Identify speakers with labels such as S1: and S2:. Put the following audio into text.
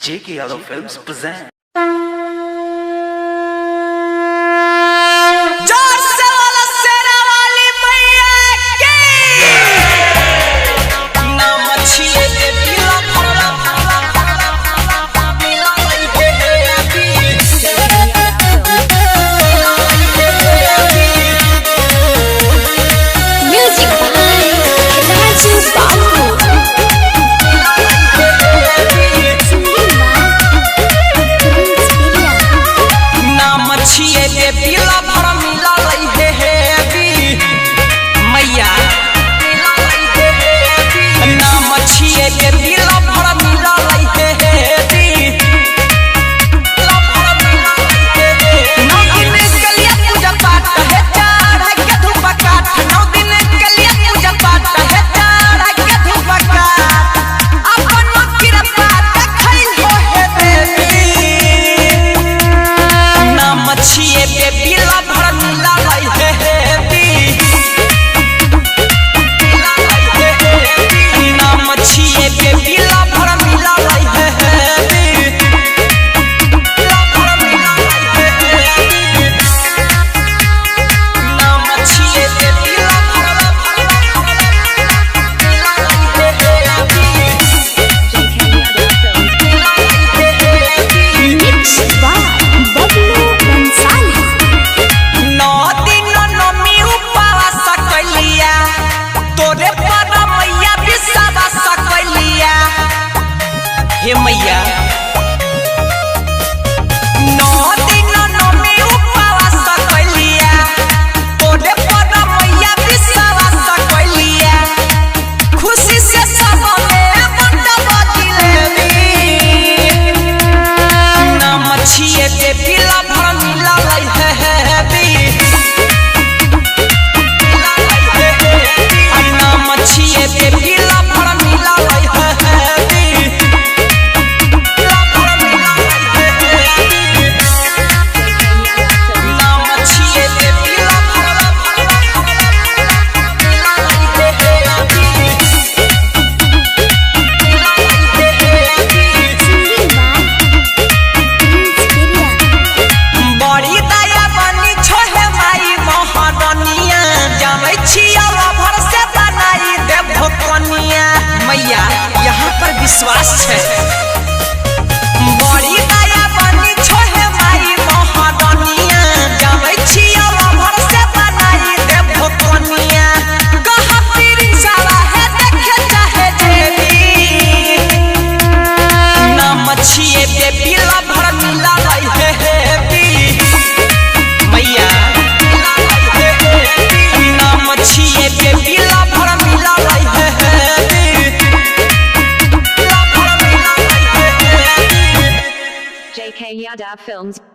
S1: J.K. Yadav Films present.
S2: हे मैया मैया यहाँ पर विश्वास है बड़ी दया बनी छोहे माई महादनिया जाबै छिया भर से बनाई देव भोकनिया कहा तेरी सारा है देखे चाहे जेबी ना मछिए बेबी ला भर मिला है हेबी मैया ना मछिए बेबी ला भर मिला है
S3: J.K. Yadav Films.